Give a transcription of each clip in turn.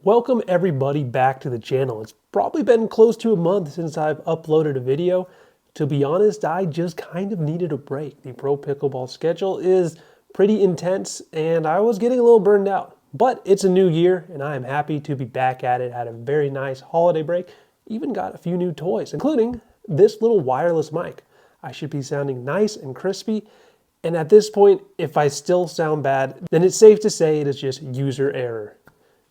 Welcome everybody back to the channel. It's probably been close to a month since I've uploaded a video. To be honest, I just kind of needed a break. The pro pickleball schedule is pretty intense and I was getting a little burned out. But it's a new year and I am happy to be back at it. Had a very nice holiday break. Even got a few new toys, including this little wireless mic. I should be sounding nice and crispy. And at this point, if I still sound bad, then it's safe to say it is just user error.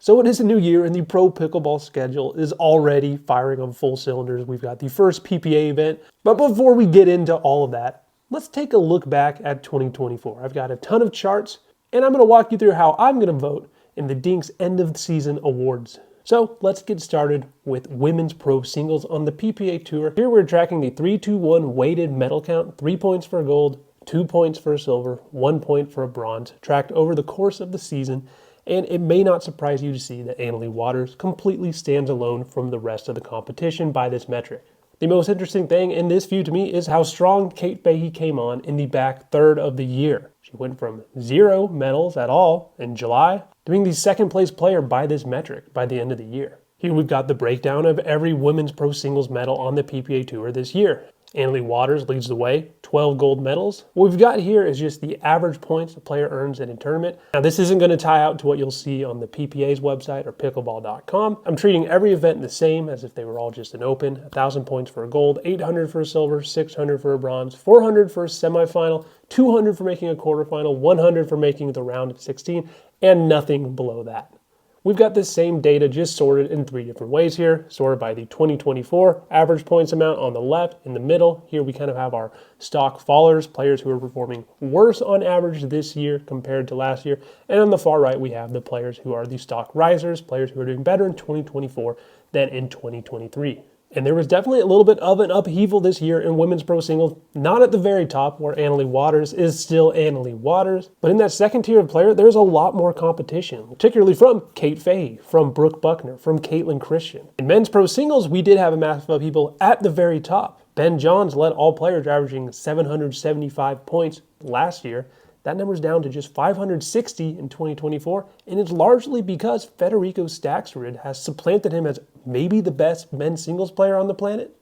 So it is a new year and the pro pickleball schedule is already firing on full cylinders. We've got the first PPA event. But before we get into all of that, let's take a look back at 2024. I've got a ton of charts and I'm going to walk you through how I'm going to vote in the Dink's end of the season awards. So let's get started with women's pro singles on the PPA tour. Here we're tracking the 3-2-1 weighted medal count, 3 points for gold, 2 points for a silver, 1 point for a bronze, tracked over the course of the season. And it may not surprise you to see that Annalie Waters completely stands alone from the rest of the competition by this metric. The most interesting thing in this view to me is how strong Kate Fahey came on in the back third of the year. She went from 0 medals at all in July to being the second place player by this metric by the end of the year. Here we've got the breakdown of every women's pro singles medal on the PPA Tour this year. Annalie Waters leads the way, 12 gold medals. What we've got here is just the average points a player earns in a tournament. Now this isn't going to tie out to what you'll see on the PPA's website or pickleball.com. I'm treating every event the same as if they were all just an open. 1,000 points for a gold, 800 for a silver, 600 for a bronze, 400 for a semifinal, 200 for making a quarterfinal, 100 for making the round of 16, and nothing below that. We've got this same data just sorted in 3 different ways here, sorted by the 2024 average points amount on the left. In the middle, here we kind of have our stock fallers, players who are performing worse on average this year compared to last year. And on the far right, we have the players who are the stock risers, players who are doing better in 2024 than in 2023. And there was definitely a little bit of an upheaval this year in women's pro singles, not at the very top where Annalie Waters is still Annalie Waters, but in that second tier of player, there's a lot more competition, particularly from Kate Fahey, from Brooke Buckner, from Caitlin Christian. In men's pro singles, we did have a massive upheaval at the very top. Ben Johns led all players averaging 775 points last year. That number's down to just 560 in 2024, and it's largely because Federico Staksrud has supplanted him as maybe the best men's singles player on the planet.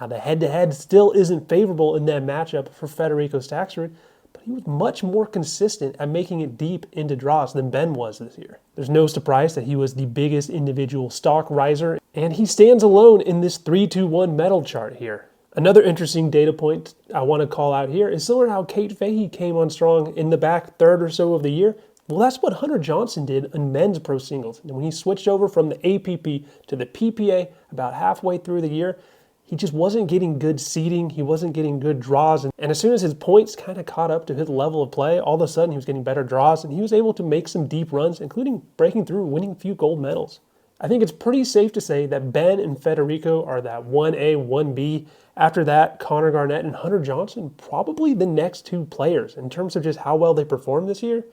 Now, the head-to-head still isn't favorable in that matchup for Federico Staksrud, but he was much more consistent at making it deep into draws than Ben was this year. There's no surprise that he was the biggest individual stock riser, and he stands alone in this 3-2-1 medal chart here. Another interesting data point I want to call out here is similar to how Kate Fahey came on strong in the back third or so of the year. Well, that's what Hunter Johnson did in men's pro singles. And when he switched over from the APP to the PPA about halfway through the year, he just wasn't getting good seeding. He wasn't getting good draws. And as soon as his points kind of caught up to his level of play, all of a sudden he was getting better draws and he was able to make some deep runs, including breaking through, winning a few gold medals. I think it's pretty safe to say that Ben and Federico are that 1A, 1B. After that, Connor Garnett and Hunter Johnson, probably the next two players in terms of just how well they performed this year.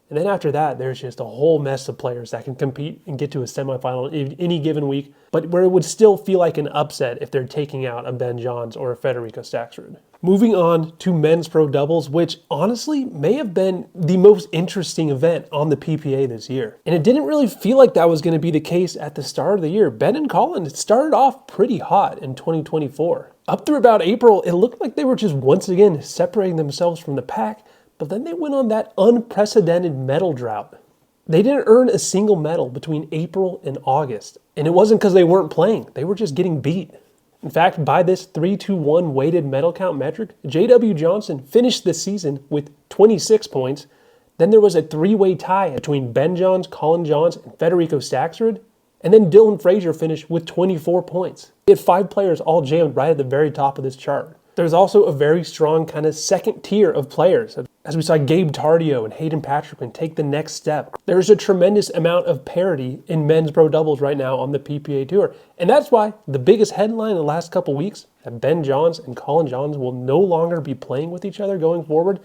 And then after that, there's just a whole mess of players that can compete and get to a semifinal in any given week, but where it would still feel like an upset if they're taking out a Ben Johns or a Federico Staksrud. Moving on to men's pro doubles, which honestly may have been the most interesting event on the PPA this year. And it didn't really feel like that was going to be the case at the start of the year. Ben and Colin started off pretty hot in 2024. Up through about April, it looked like they were just once again separating themselves from the pack, but then they went on that unprecedented medal drought. They didn't earn a single medal between April and August, and it wasn't because they weren't playing. They were just getting beat. In fact, by this 3-2-1 weighted medal count metric, J.W. Johnson finished the season with 26 points. Then there was a 3-way tie between Ben Johns, Colin Johns, and Federico Staksrud. And then Dylan Frazier finished with 24 points. He had 5 players all jammed right at the very top of this chart. There's also a very strong kind of second tier of players. As we saw Gabe Tardio and Hayden Patrickman take the next step. There's a tremendous amount of parity in men's pro doubles right now on the PPA Tour. And that's why the biggest headline in the last couple weeks, that Ben Johns and Colin Johns will no longer be playing with each other going forward,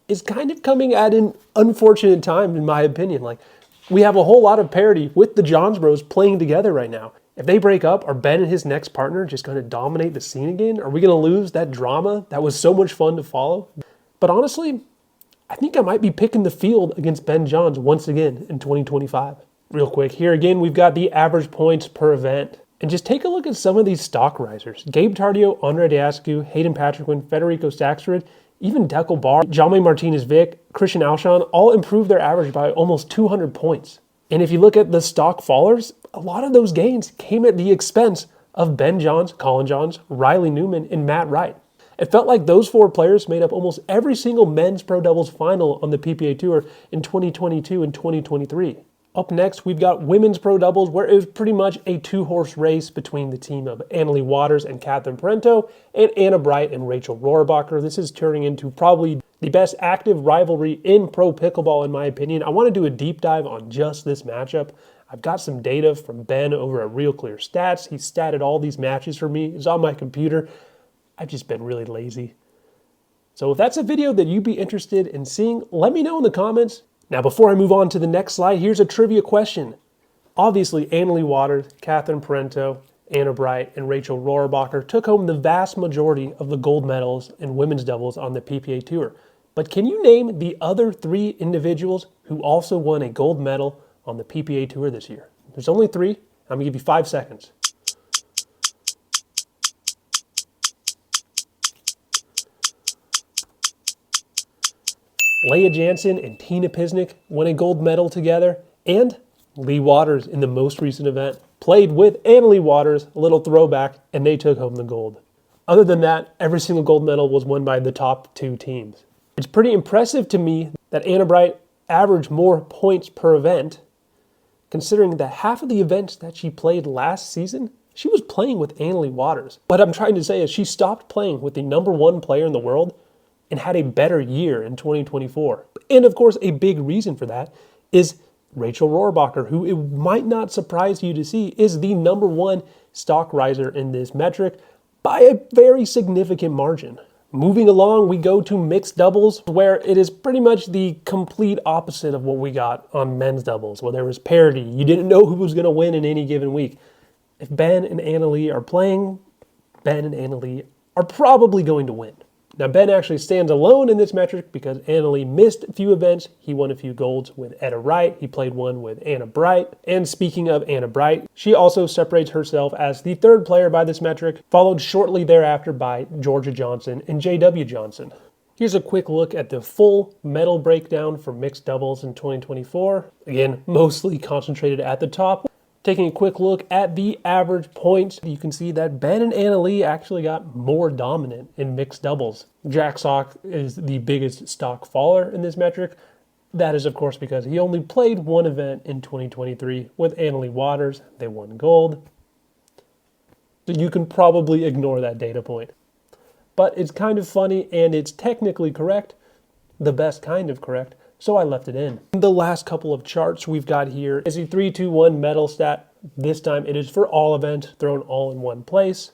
is kind of coming at an unfortunate time in my opinion. Like, we have a whole lot of parity with the Johns bros playing together right now. If they break up, are Ben and his next partner just going to dominate the scene again? Are we going to lose that drama that was so much fun to follow? But honestly, I think I might be picking the field against Ben Johns once again in 2025. Real quick, here again, we've got the average points per event. And just take a look at some of these stock risers. Gabe Tardio, Andre Diascu, Hayden Patrickman, Federico Staxford, even Dekel Bar, Jaume Martinez-Vic, Christian Alshon all improved their average by almost 200 points. And if you look at the stock fallers, a lot of those gains came at the expense of Ben Johns, Colin Johns, Riley Newman, and Matt Wright. It felt like those four players made up almost every single men's pro doubles final on the PPA Tour in 2022 and 2023. Up next, we've got women's pro doubles, where it was pretty much a two-horse race between the team of Annalie Waters and Catherine Parento and Anna Bright and Rachel Rohrabacher. This is turning into probably the best active rivalry in pro pickleball, in my opinion. I want to do a deep dive on just this matchup. I've got some data from Ben over at Real Clear Stats. He statted all these matches for me. It's on my computer. I've just been really lazy. So if that's a video that you'd be interested in seeing, let me know in the comments. Now, before I move on to the next slide, here's a trivia question. Obviously, Annalie Waters, Catherine Parento, Anna Bright, and Rachel Rohrabacher took home the vast majority of the gold medals in women's doubles on the PPA Tour. But can you name the other 3 individuals who also won a gold medal on the PPA Tour this year? There's only 3. I'm going to give you 5 seconds. Leah Jansen and Tina Pisnik won a gold medal together, and Lee Waters in the most recent event played with Annalie Waters, a little throwback, and they took home the gold. Other than that, every single gold medal was won by the top 2 teams. It's pretty impressive to me that Anna Bright averaged more points per event, considering that half of the events that she played last season, she was playing with Annalie Waters. What I'm trying to say is she stopped playing with the #1 player in the world and had a better year in 2024. And of course, a big reason for that is Rachel Rohrabacher, who it might not surprise you to see is the #1 stock riser in this metric by a very significant margin. Moving along, we go to mixed doubles, where it is pretty much the complete opposite of what we got on men's doubles, where there was parity. You didn't know who was going to win in any given week. If Ben and Annalie are playing, Ben and Annalie are probably going to win. Now, Ben actually stands alone in this metric because Annalie missed a few events. He won a few golds with Etta Wright. He played one with Anna Bright. And speaking of Anna Bright, she also separates herself as the 3rd player by this metric, followed shortly thereafter by Georgia Johnson and J.W. Johnson. Here's a quick look at the full medal breakdown for mixed doubles in 2024. Again, mostly concentrated at the top. Taking a quick look at the average points, you can see that Ben and Annalie actually got more dominant in mixed doubles. Jack Sock is the biggest stock faller in this metric. That is, of course, because he only played one event in 2023 with Annalie Waters. They won gold. So you can probably ignore that data point. But it's kind of funny, and it's technically correct, the best kind of correct, so I left it in. The last couple of charts we've got here is a 3-2-1 medal stat. This time it is for all events thrown all in one place.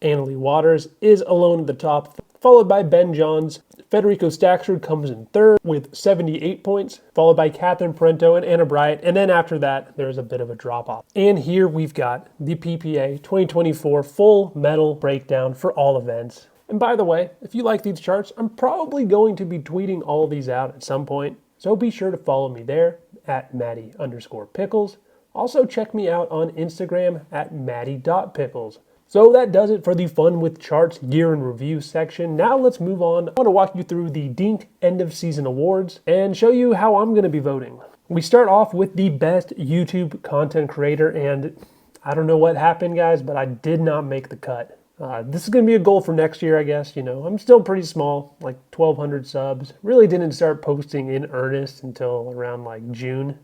Annalie Waters is alone at the top, followed by Ben Johns. Federico Staxford comes in 3rd with 78 points, followed by Catherine Parento and Anna Bright, and then after that there's a bit of a drop-off. And here we've got the PPA 2024 full medal breakdown for all events. And by the way, if you like these charts, I'm probably going to be tweeting all of these out at some point. So be sure to follow me there at Matty_Pickles. Also check me out on Instagram at Matty.Pickles. So that does it for the fun with charts year in review section. Now let's move on. I want to walk you through the Dink end of season awards and show you how I'm going to be voting. We start off with the best YouTube content creator, and I don't know what happened, guys, but I did not make the cut. This is going to be a goal for next year, I guess. I'm still pretty small, like 1,200 subs. Really didn't start posting in earnest until around like June.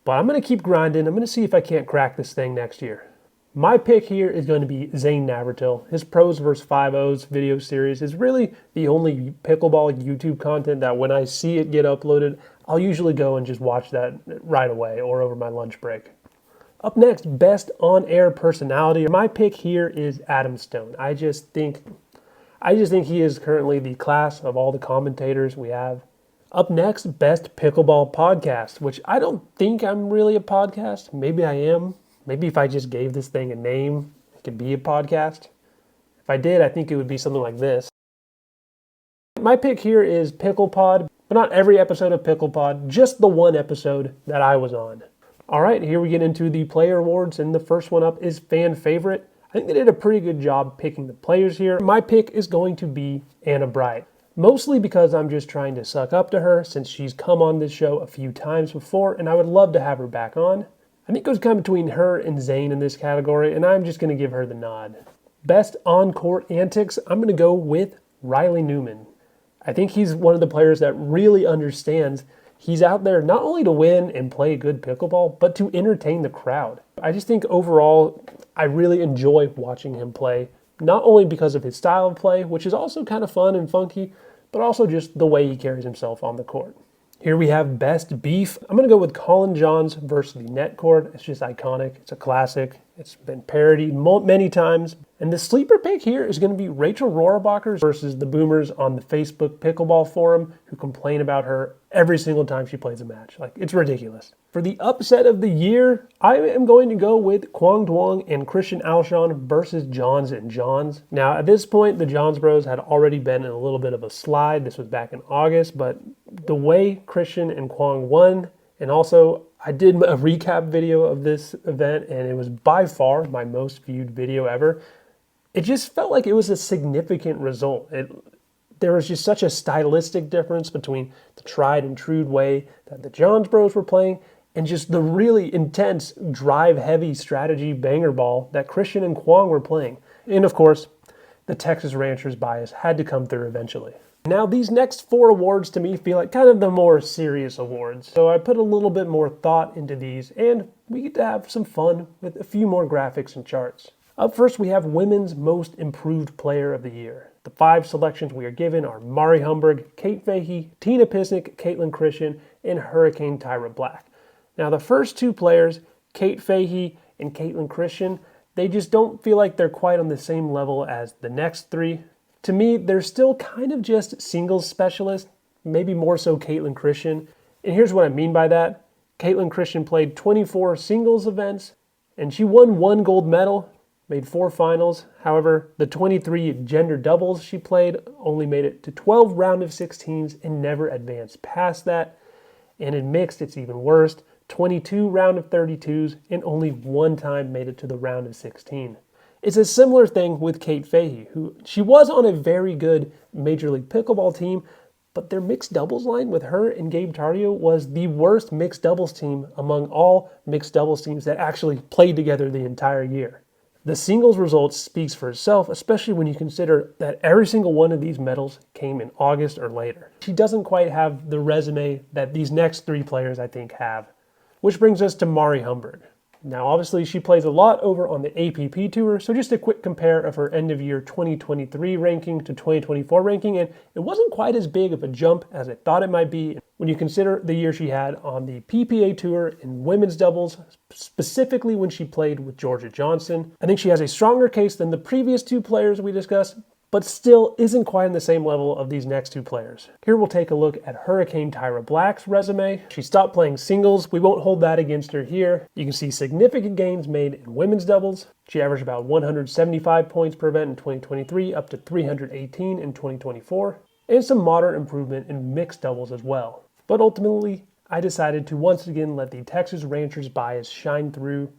But I'm going to keep grinding. I'm going to see if I can't crack this thing next year. My pick here is going to be Zane Navratil. His Pros vs. 5-0s video series is really the only pickleball YouTube content that when I see it get uploaded, I'll usually go and just watch that right away or over my lunch break. Up next, best on-air personality. My pick here is Adam Stone. I just think he is currently the class of all the commentators we have. Up next, best pickleball podcast, which I don't think I'm really a podcast. Maybe I am. Maybe if I just gave this thing a name, it could be a podcast. If I did, I think it would be something like this. My pick here is PicklePod, but not every episode of PicklePod, just the one episode that I was on. All right, here we get into the player awards, and the first one up is fan favorite. I think they did a pretty good job picking the players here. My pick is going to be Anna Bright, mostly because I'm just trying to suck up to her since she's come on this show a few times before, and I would love to have her back on. I think it was kind of between her and Zayn in this category, and I'm just going to give her the nod. Best on-court antics, I'm going to go with Riley Newman. I think he's one of the players that really understands he's out there not only to win and play good pickleball, but to entertain the crowd. I just think overall, I really enjoy watching him play, not only because of his style of play, which is also kind of fun and funky, but also just the way he carries himself on the court. Here we have best beef. I'm going to go with Colin Johns versus the net court. It's just iconic. It's a classic. It's been parodied many times. And the sleeper pick here is going to be Rachel Rohrabacher versus the boomers on the Facebook Pickleball Forum who complain about her every single time she plays a match. Like, it's ridiculous. For the upset of the year, I am going to go with Quang Duong and Christian Alshon versus Johns and Johns. Now, at this point, the Johns Bros had already been in a little bit of a slide. This was back in August, but the way Christian and Quang won, and also I did a recap video of this event, and it was by far my most viewed video ever. It just felt like it was a significant result. There was just such a stylistic difference between the tried and true way that the Johns Bros were playing and just the really intense drive-heavy strategy banger ball that Christian and Quang were playing. And of course, the Texas Ranchers bias had to come through eventually. Now, these next 4 awards to me feel like kind of the more serious awards. So I put a little bit more thought into these, and we get to have some fun with a few more graphics and charts. Up first, we have Women's Most Improved Player of the Year. The 5 selections we are given are Mari Humberg, Kate Fahey, Tina Pisnick, Caitlin Christian, and Hurricane Tyra Black. Now, the first 2 players, Kate Fahey and Caitlin Christian, they just don't feel like they're quite on the same level as the next 3. To me, they're still kind of just singles specialists, maybe more so Caitlin Christian. And here's what I mean by that. Caitlin Christian played 24 singles events, and she won 1 gold medal, made 4 finals. However, the 23 gender doubles she played only made it to 12 round of 16s and never advanced past that. And in mixed, it's even worse. 22 round of 32s and only 1 time made it to the round of 16. It's a similar thing with Kate Fahey, who she was on a very good Major League Pickleball team, but their mixed doubles line with her and Gabe Tardio was the worst mixed doubles team among all mixed doubles teams that actually played together the entire year. The singles result speaks for itself, especially when you consider that every single one of these medals came in August or later. She doesn't quite have the resume that these next 3 players, I think, have. Which brings us to Mari Humberg. Now, obviously, she plays a lot over on the APP Tour, so just a quick compare of her end-of-year 2023 ranking to 2024 ranking, and it wasn't quite as big of a jump as I thought it might be when you consider the year she had on the PPA Tour in women's doubles, specifically when she played with Georgia Johnson. I think she has a stronger case than the previous 2 players we discussed, but still isn't quite on the same level of these next 2 players. Here we'll take a look at Hurricane Tyra Black's resume. She stopped playing singles. We won't hold that against her here. You can see significant gains made in women's doubles. She averaged about 175 points per event in 2023, up to 318 in 2024, and some moderate improvement in mixed doubles as well. But ultimately, I decided to once again let the Texas Ranchers bias shine through,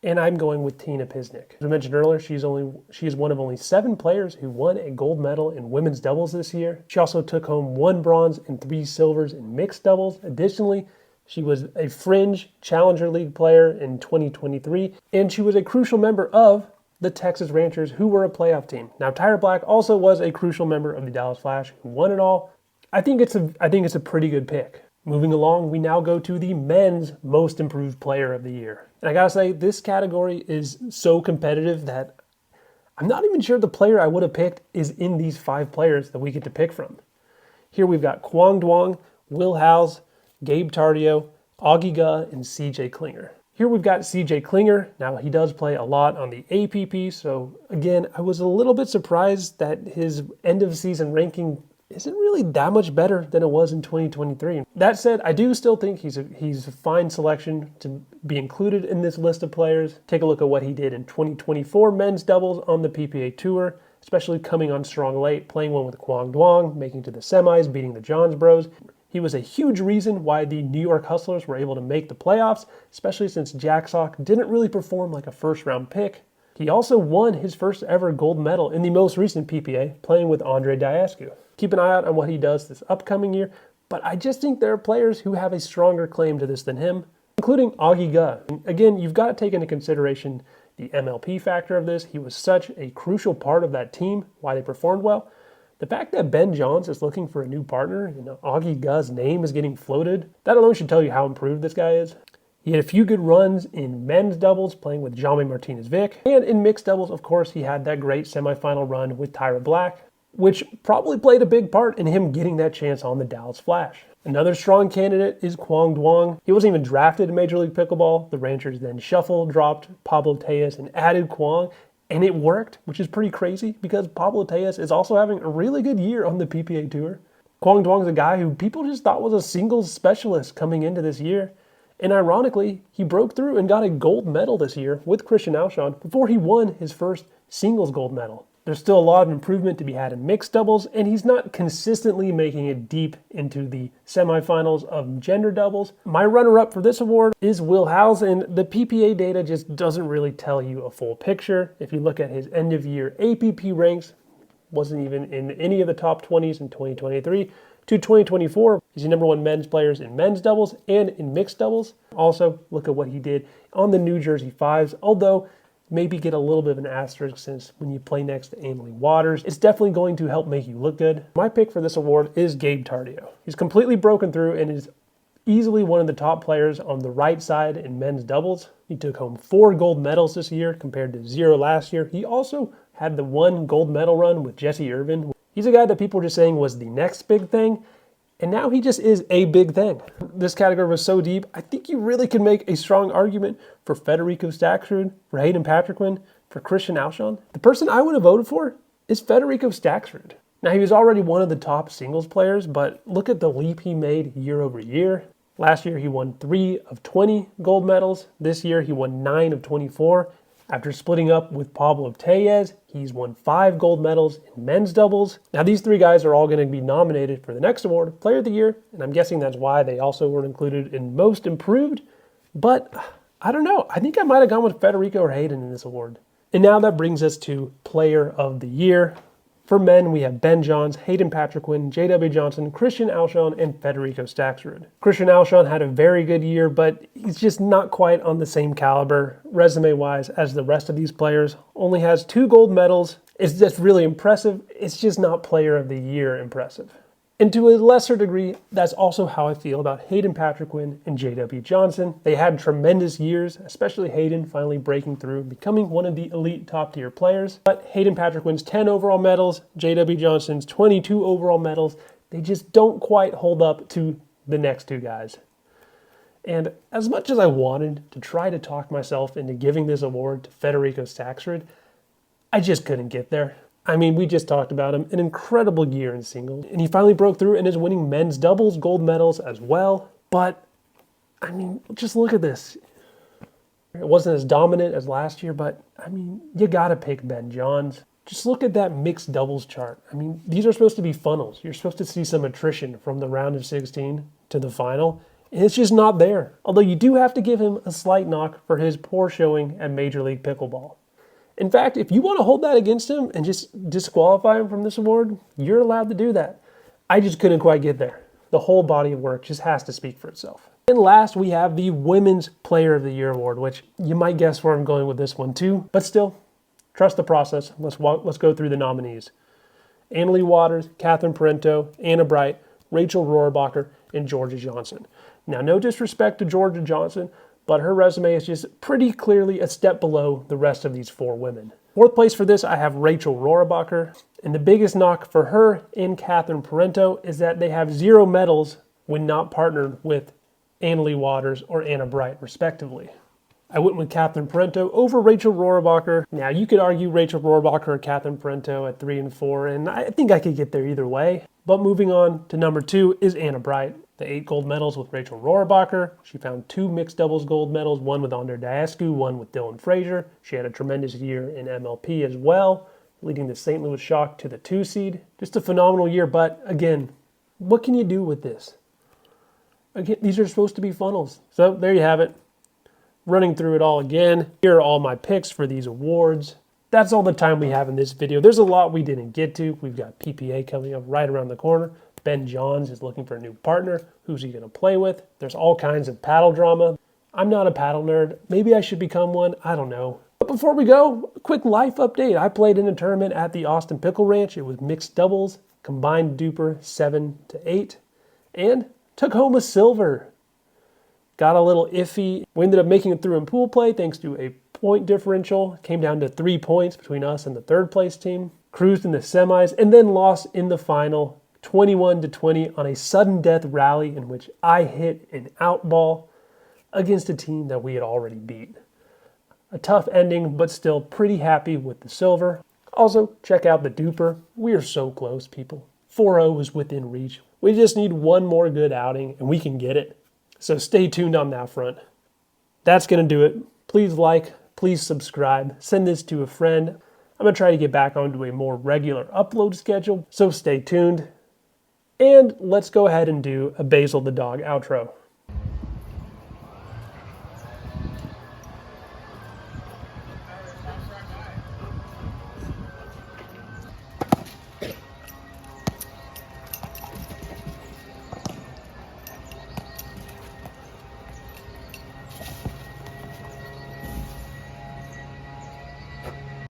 and I'm going with Tina Pisnick. As I mentioned earlier, she is one of only 7 players who won a gold medal in women's doubles this year. She also took home 1 bronze and 3 silvers in mixed doubles. Additionally, she was a fringe Challenger League player in 2023, and she was a crucial member of the Texas Ranchers, who were a playoff team. Now, Tyra Black also was a crucial member of the Dallas Flash, who won it all. I think it's a pretty good pick. Moving along, we now go to the Men's Most Improved Player of the Year. And I gotta say, this category is so competitive that I'm not even sure the player I would have picked is in these 5 players that we get to pick from. Here we've got Quang Duong, Will Howes, Gabe Tardio, Augie Guh, and CJ Klinger. Here we've got CJ Klinger. Now, he does play a lot on the APP, so again, I was a little bit surprised that his end-of-season ranking isn't really that much better than it was in 2023. That said, I do still think he's a fine selection to be included in this list of players. Take a look at what he did in 2024 men's doubles on the PPA Tour, especially coming on strong late, playing one with Quang Duong, making to the semis, beating the Johns Bros. He was a huge reason why the New York Hustlers were able to make the playoffs, especially since Jack Sock didn't really perform like a first-round pick. He also won his first ever gold medal in the most recent PPA, playing with Andre Diascu. Keep an eye out on what he does this upcoming year, but I just think there are players who have a stronger claim to this than him, including Augie Guh. Again, you've got to take into consideration the MLP factor of this. He was such a crucial part of that team, why they performed well. The fact that Ben Johns is looking for a new partner, Augie Guh's name is getting floated, that alone should tell you how improved this guy is. He had a few good runs in men's doubles, playing with Jaume Martinez-Vic, and in mixed doubles, of course, he had that great semifinal run with Tyra Black, which probably played a big part in him getting that chance on the Dallas Flash. Another strong candidate is Quang Duong. He wasn't even drafted in Major League Pickleball. The Rangers then shuffled, dropped Pablo Tejas, and added Quang, and it worked, which is pretty crazy because Pablo Tejas is also having a really good year on the PPA Tour. Quang Duong's a guy who people just thought was a singles specialist coming into this year, and ironically, he broke through and got a gold medal this year with Christian Alshon before he won his first singles gold medal. There's still a lot of improvement to be had in mixed doubles, and he's not consistently making it deep into the semifinals of gender doubles. My runner-up for this award is Will Howes, and the PPA data just doesn't really tell you a full picture. If you look at his end-of-year APP ranks, wasn't even in any of the top 20s in 2023. To 2024, he's the number one men's players in men's doubles and in mixed doubles. Also, look at what he did on the New Jersey Fives, although maybe get a little bit of an asterisk since when you play next to Ainley Waters, it's definitely going to help make you look good. My pick for this award is Gabe Tardio. He's completely broken through and is easily one of the top players on the right side in men's doubles. He took home 4 gold medals this year compared to 0 last year. He also had the 1 gold medal run with Jesse Irvin. He's a guy that people were just saying was the next big thing, and now he just is a big thing. This category was so deep, I think you really could make a strong argument for Federico Staksrud, for Hayden Patrickman, for Christian Alshon. The person I would have voted for is Federico Staksrud. Now, he was already one of the top singles players, but look at the leap he made year over year. Last year, he won 3 of 20 gold medals. This year, he won 9 of 24. After splitting up with Pablo Tejas, he's won 5 gold medals in men's doubles. Now, these 3 guys are all going to be nominated for the next award, Player of the Year, and I'm guessing that's why they also were included in Most Improved. But I don't know. I think I might have gone with Federico or Hayden in this award. And now that brings us to Player of the Year. For men, we have Ben Johns, Hayden Patrickman, J.W. Johnson, Christian Alshon, and Federico Staksrud. Christian Alshon had a very good year, but he's just not quite on the same caliber, resume-wise, as the rest of these players. Only has 2 gold medals. It's just really impressive. It's just not Player of the Year impressive. And to a lesser degree, that's also how I feel about Hayden Patrickman and J.W. Johnson. They had tremendous years, especially Hayden finally breaking through, becoming one of the elite top-tier players. But Hayden Patrickman's 10 overall medals, J.W. Johnson's 22 overall medals, they just don't quite hold up to the next 2 guys. And as much as I wanted to try to talk myself into giving this award to Federico Staksrud, I just couldn't get there. I mean, we just talked about him, an incredible year in singles, and he finally broke through and is winning men's doubles gold medals as well. But, I mean, just look at this. It wasn't as dominant as last year, but, I mean, you gotta pick Ben Johns. Just look at that mixed doubles chart. I mean, these are supposed to be funnels. You're supposed to see some attrition from the round of 16 to the final, and it's just not there. Although you do have to give him a slight knock for his poor showing at Major League Pickleball. In fact, if you want to hold that against him and just disqualify him from this award, you're allowed to do that. I just couldn't quite get there. The whole body of work just has to speak for itself. And last, we have the Women's Player of the Year award, which you might guess where I'm going with this one too. But still, trust the process. Let's go through the nominees. Ainley Waters, Catherine Parento, Anna Bright, Rachel Rohrbacher, and Georgia Johnson. Now, no disrespect to Georgia Johnson, but her resume is just pretty clearly a step below the rest of these 4 women. 4th place for this, I have Rachel Rohrbacher, and the biggest knock for her and Catherine Parento is that they have 0 medals when not partnered with Ainley Waters or Anna Bright, respectively. I went with Catherine Parento over Rachel Rohrbacher. Now, you could argue Rachel Rohrbacher or Catherine Parento at 3 and 4, and I think I could get there either way. But moving on to number 2 is Anna Bright. The 8 gold medals with Rachel Rohrbacher. She found 2 mixed doubles gold medals, 1 with Andre Diascu, 1 with Dylan Frazier. She had a tremendous year in MLP as well, leading the St. Louis Shock to the 2 seed. Just a phenomenal year, but again, what can you do with this? Again, these are supposed to be funnels. So there you have it. Running through it all again. Here are all my picks for these awards. That's all the time we have in this video. There's a lot we didn't get to. We've got PPA coming up right around the corner. Ben Johns is looking for a new partner. Who's he going to play with? There's all kinds of paddle drama. I'm not a paddle nerd. Maybe I should become one. I don't know. But before we go, a quick life update. I played in a tournament at the Austin Pickle Ranch. It was mixed doubles, combined duper 7-8, and took home a silver. Got a little iffy. We ended up making it through in pool play thanks to a point differential. Came down to 3 points between us and the third place team. Cruised in the semis and then lost in the final 21-20 on a sudden death rally in which I hit an out ball against a team that we had already beat. A tough ending, but still pretty happy with the silver. Also, check out the duper. We are so close, people. 4-0 is within reach. We just need one more good outing and we can get it. So stay tuned on that front. That's going to do it. Please like, please subscribe, send this to a friend. I'm going to try to get back onto a more regular upload schedule, so stay tuned. And let's go ahead and do a Basil the Dog outro.